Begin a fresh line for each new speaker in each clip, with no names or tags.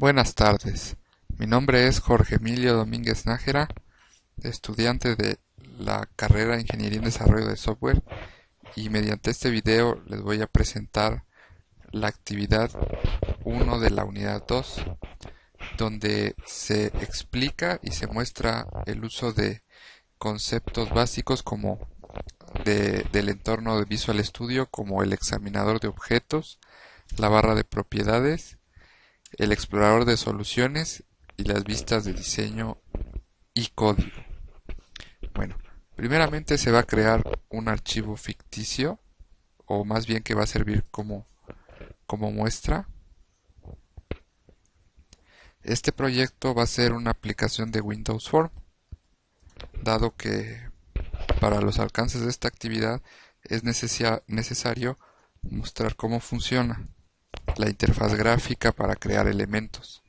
Buenas tardes, mi nombre es Jorge Emilio Domínguez Nájera, estudiante de la carrera de Ingeniería en Desarrollo de Software, y mediante este video les voy a presentar la actividad 1 de la unidad 2, donde se explica y se muestra el uso de conceptos básicos como del entorno de Visual Studio, como el examinador de objetos, la barra de propiedades, el explorador de soluciones y las vistas de diseño y código. Bueno, primeramente se va a crear un archivo ficticio, o más bien que va a servir como muestra. Este proyecto va a ser una aplicación de Windows Form, dado que para los alcances de esta actividad es necesario mostrar cómo funciona la interfaz gráfica para crear elementos.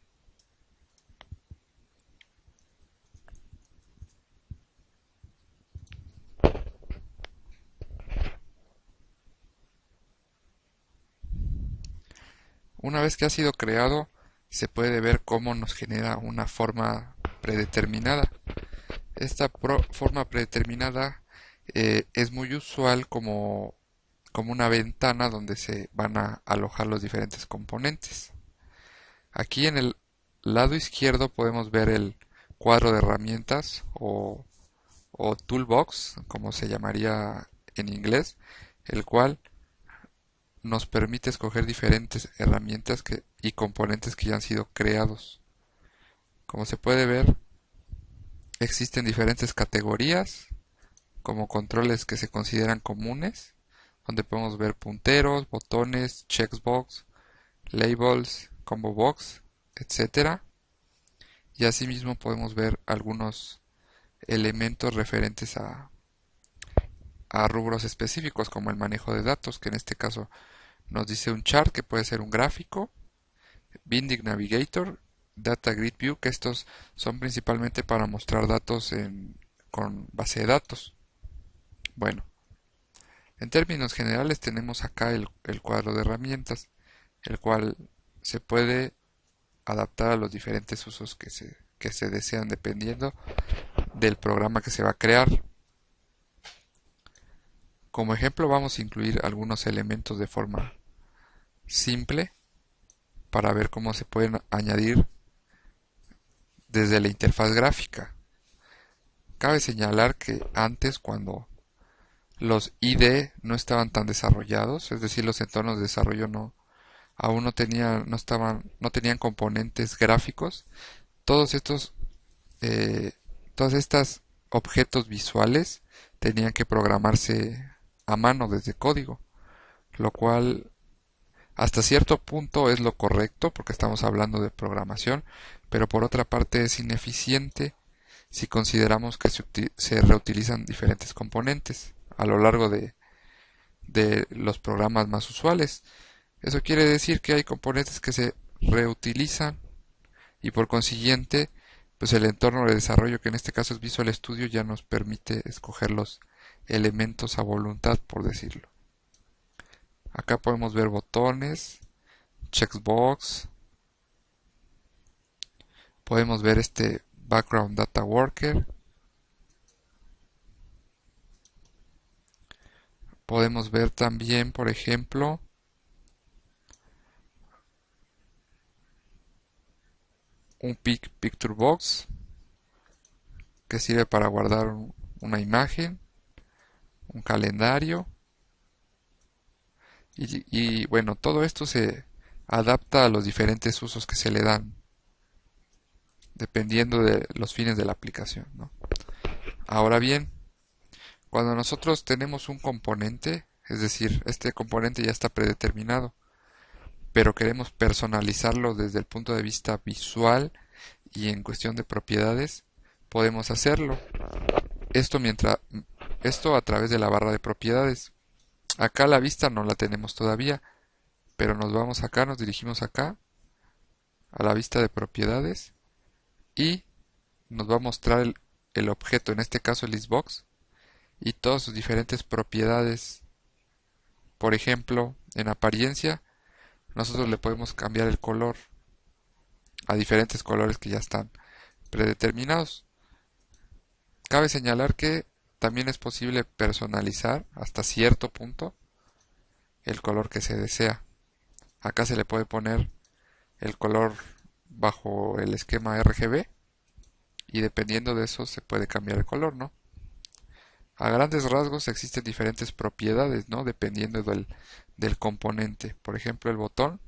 Una vez que ha sido creado, se puede ver cómo nos genera una forma predeterminada. Esta forma predeterminada es muy usual como una ventana donde se van a alojar los diferentes componentes. Aquí en el lado izquierdo podemos ver el cuadro de herramientas o toolbox, como se llamaría en inglés, el cual nos permite escoger diferentes herramientas y componentes que ya han sido creados. Como se puede ver, existen diferentes categorías, como controles que se consideran comunes, donde podemos ver punteros, botones, checkbox, labels, combo box, etcétera. Y asimismo podemos ver algunos elementos referentes a rubros específicos, como el manejo de datos, que en este caso nos dice un chart, que puede ser un gráfico, Binding Navigator, Data Grid View, que estos son principalmente para mostrar datos con base de datos. Bueno, en términos generales tenemos acá el cuadro de herramientas, el cual se puede adaptar a los diferentes usos que se desean dependiendo del programa que se va a crear. Como ejemplo vamos a incluir algunos elementos de forma simple para ver cómo se pueden añadir desde la interfaz gráfica. Cabe señalar que antes, cuando los IDE no estaban tan desarrollados, es decir, los entornos de desarrollo aún no tenían componentes gráficos, todos estos eh, todas estas objetos visuales tenían que programarse a mano desde código, lo cual hasta cierto punto es lo correcto porque estamos hablando de programación, pero por otra parte es ineficiente si consideramos que se reutilizan diferentes componentes a lo largo de los programas más usuales. Eso quiere decir que hay componentes que se reutilizan y por consiguiente, pues el entorno de desarrollo, que en este caso es Visual Studio, ya nos permite escoger los elementos a voluntad, por decirlo. Acá podemos ver botones, checkbox, podemos ver este background data worker, podemos ver también, por ejemplo, un picture box que sirve para guardar una imagen, un calendario y bueno, todo esto se adapta a los diferentes usos que se le dan dependiendo de los fines de la aplicación, ¿no? Ahora bien, cuando nosotros tenemos un componente, es decir, este componente ya está predeterminado, pero queremos personalizarlo desde el punto de vista visual y en cuestión de propiedades, podemos hacerlo. Esto esto a través de la barra de propiedades. Acá la vista no la tenemos todavía, pero nos vamos acá, nos dirigimos acá a la vista de propiedades y nos va a mostrar el objeto, en este caso el listbox, y todas sus diferentes propiedades. Por ejemplo, en apariencia, nosotros le podemos cambiar el color a diferentes colores que ya están predeterminados. Cabe señalar que también es posible personalizar hasta cierto punto el color que se desea. Acá se le puede poner el color bajo el esquema RGB y dependiendo de eso se puede cambiar el color, ¿no? A grandes rasgos existen diferentes propiedades, ¿no? Dependiendo del componente. Por ejemplo, el botón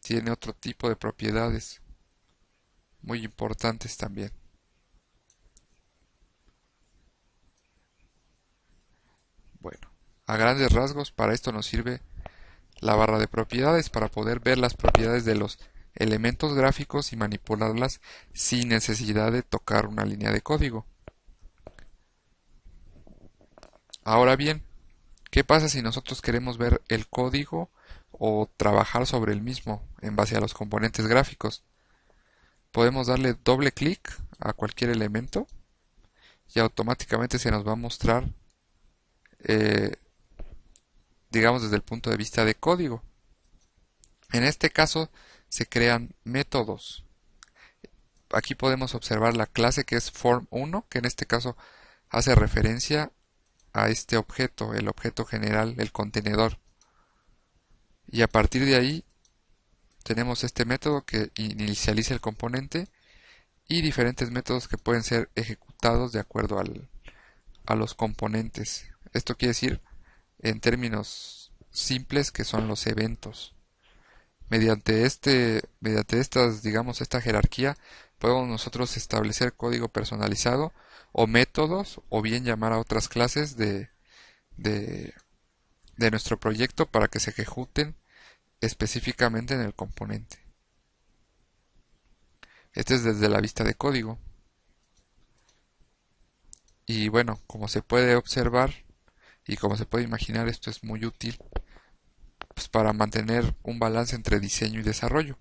tiene otro tipo de propiedades muy importantes también. Bueno, a grandes rasgos para esto nos sirve la barra de propiedades para poder ver las propiedades de los elementos gráficos y manipularlas sin necesidad de tocar una línea de código. Ahora bien, ¿qué pasa si nosotros queremos ver el código o trabajar sobre el mismo en base a los componentes gráficos? Podemos darle doble clic a cualquier elemento y automáticamente se nos va a mostrar, eh, digamos, desde el punto de vista de código. En este caso se crean métodos. Aquí podemos observar la clase que es form1, que en este caso hace referencia a este objeto, el objeto general, el contenedor. Y a partir de ahí tenemos este método que inicializa el componente y diferentes métodos que pueden ser ejecutados de acuerdo a los componentes. Esto quiere decir, en términos simples, que son los eventos. Mediante estas, digamos, esta jerarquía, podemos nosotros establecer código personalizado o métodos, o bien llamar a otras clases de, de nuestro proyecto para que se ejecuten específicamente en el componente. Este es desde la vista de código. Y bueno, como se puede observar y como se puede imaginar, esto es muy útil pues, para mantener un balance entre diseño y desarrollo.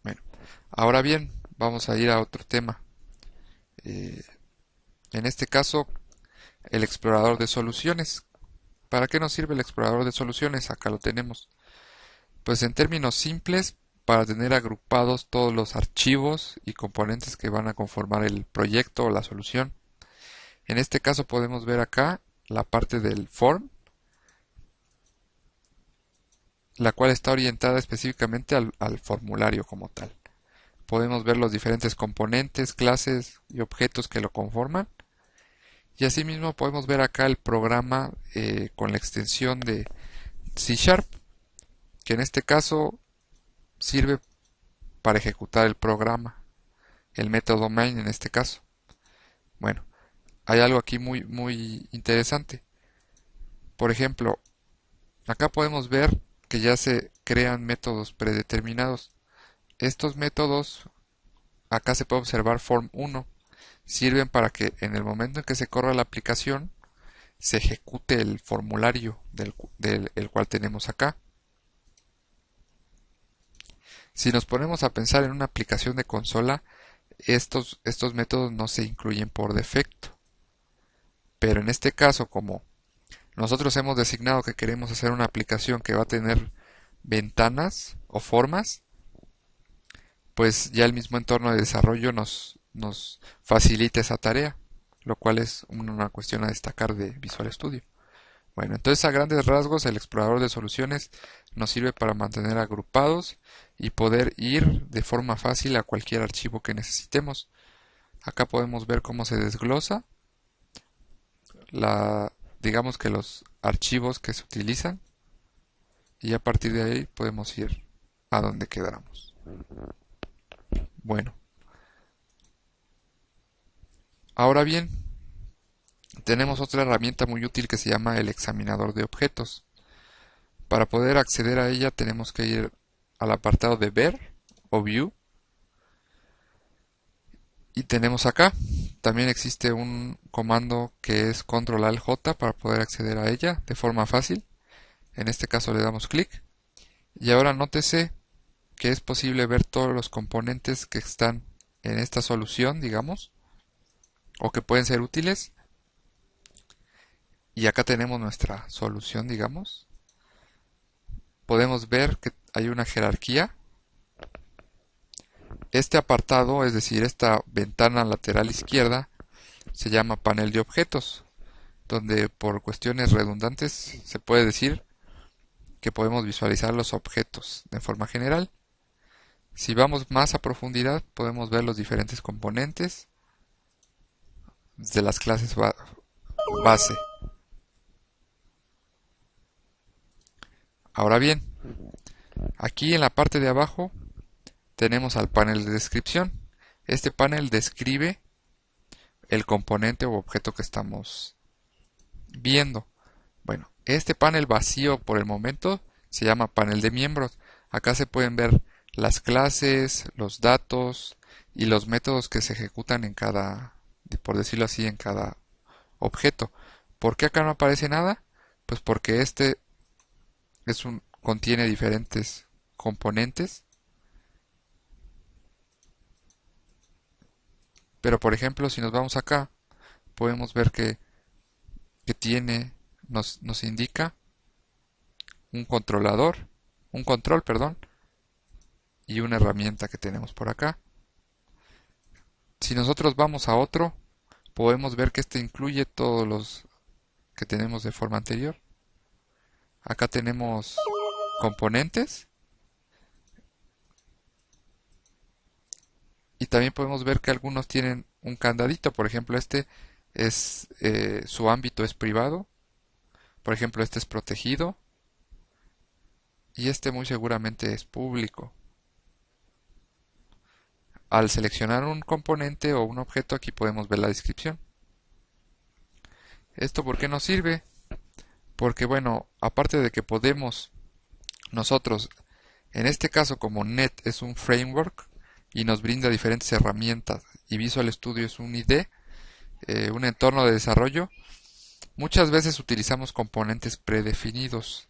Bueno, ahora bien, vamos a ir a otro tema. Eh, en este caso, el explorador de soluciones. ¿Para qué nos sirve el explorador de soluciones? Acá lo tenemos. Pues en términos simples, para tener agrupados todos los archivos y componentes que van a conformar el proyecto o la solución. En este caso podemos ver acá la parte del form, la cual está orientada específicamente al formulario como tal. Podemos ver los diferentes componentes, clases y objetos que lo conforman. Y asimismo podemos ver acá el programa con la extensión de C#, que en este caso sirve para ejecutar el programa, el método main en este caso. Bueno, hay algo aquí muy interesante. Por ejemplo, acá podemos ver que ya se crean métodos predeterminados. Estos métodos, acá se puede observar form1, sirven para que en el momento en que se corra la aplicación se ejecute el formulario el cual tenemos acá. Si nos ponemos a pensar en una aplicación de consola, estos métodos no se incluyen por defecto. Pero en este caso, como nosotros hemos designado que queremos hacer una aplicación que va a tener ventanas o formas, pues ya el mismo entorno de desarrollo nos facilita esa tarea, lo cual es una cuestión a destacar de Visual Studio. Bueno, entonces a grandes rasgos el explorador de soluciones nos sirve para mantener agrupados y poder ir de forma fácil a cualquier archivo que necesitemos. Acá podemos ver cómo se desglosa digamos que los archivos que se utilizan y a partir de ahí podemos ir a donde queramos. Bueno, ahora bien, tenemos otra herramienta muy útil que se llama el examinador de objetos. Para poder acceder a ella tenemos que ir al apartado de ver o view y tenemos acá. También existe un comando que es control alt j para poder acceder a ella de forma fácil. En este caso le damos clic y ahora nótese que es posible ver todos los componentes que están en esta solución, digamos, o que pueden ser útiles. Y acá tenemos nuestra solución, digamos. Podemos ver que hay una jerarquía Este apartado, es decir, esta ventana lateral izquierda, se llama panel de objetos, donde por cuestiones redundantes se puede decir que podemos visualizar los objetos de forma general. Si vamos más a profundidad, podemos ver los diferentes componentes de las clases base. Ahora bien, aquí en la parte de abajo tenemos al panel de descripción. Este panel describe el componente o objeto que estamos viendo. Bueno, este panel vacío por el momento se llama panel de miembros. Acá se pueden ver las clases, los datos y los métodos que se ejecutan en cada, por decirlo así, en cada objeto. ¿Por qué acá no aparece nada? Pues porque este contiene diferentes componentes. Pero por ejemplo, si nos vamos acá, podemos ver que nos indica un controlador, un control, perdón, y una herramienta que tenemos por acá. Si nosotros vamos a otro, podemos ver que este incluye todos los que tenemos de forma anterior. Acá tenemos componentes y también podemos ver que algunos tienen un candadito. Por ejemplo, este es su ámbito es privado. Por ejemplo, este es protegido y este muy seguramente es público. Al seleccionar un componente o un objeto, aquí podemos ver la descripción. ¿Esto por qué nos sirve? Porque bueno, aparte de que podemos nosotros, en este caso como Net es un framework y nos brinda diferentes herramientas y Visual Studio es un IDE, un entorno de desarrollo, muchas veces utilizamos componentes predefinidos.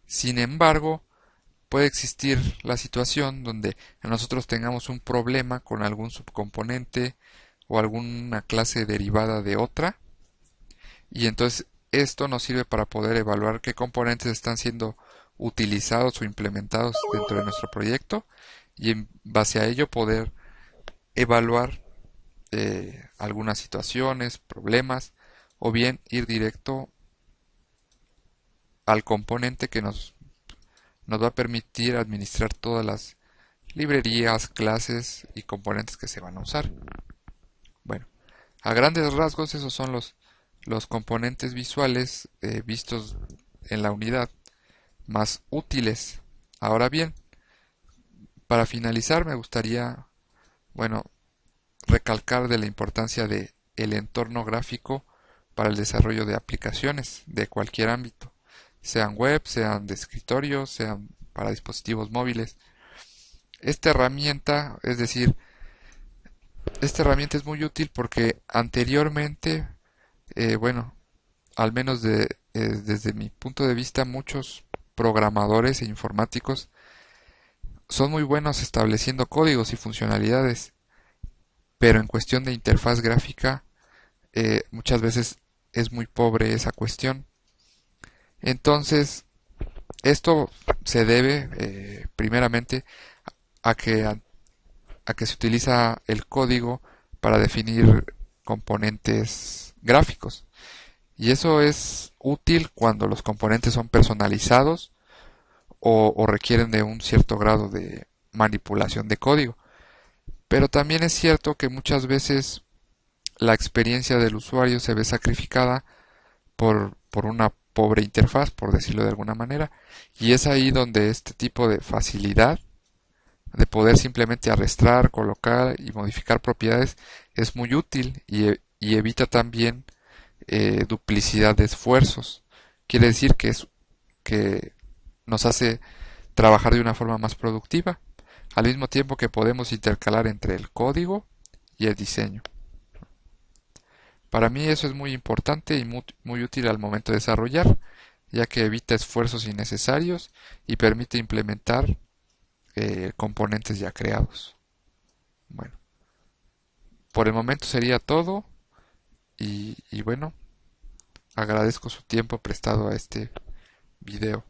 Sin embargo, puede existir la situación donde nosotros tengamos un problema con algún subcomponente o alguna clase derivada de otra, y entonces esto nos sirve para poder evaluar qué componentes están siendo utilizados o implementados dentro de nuestro proyecto y en base a ello poder evaluar algunas situaciones, problemas o bien ir directo al componente que nos va a permitir administrar todas las librerías, clases y componentes que se van a usar. Bueno, a grandes rasgos esos son los componentes visuales vistos en la unidad más útiles. Ahora bien, para finalizar me gustaría, bueno, recalcar de la importancia de el entorno gráfico para el desarrollo de aplicaciones de cualquier ámbito, sean web, sean de escritorio, sean para dispositivos móviles. Esta herramienta, es decir, esta herramienta es muy útil porque anteriormente, bueno, al menos desde mi punto de vista, muchos programadores e informáticos son muy buenos estableciendo códigos y funcionalidades, pero en cuestión de interfaz gráfica muchas veces es muy pobre esa cuestión. Entonces, esto se debe primeramente a que se utiliza el código para definir componentes gráficos. Y eso es útil cuando los componentes son personalizados o requieren de un cierto grado de manipulación de código. Pero también es cierto que muchas veces la experiencia del usuario se ve sacrificada por una pobre interfaz, por decirlo de alguna manera, y es ahí donde este tipo de facilidad de poder simplemente arrastrar, colocar y modificar propiedades es muy útil y evita también duplicidad de esfuerzos. Quiere decir que nos hace trabajar de una forma más productiva, al mismo tiempo que podemos intercalar entre el código y el diseño. Para mí eso es muy importante y muy útil al momento de desarrollar, ya que evita esfuerzos innecesarios y permite implementar componentes ya creados. Bueno, por el momento sería todo y bueno, agradezco su tiempo prestado a este video.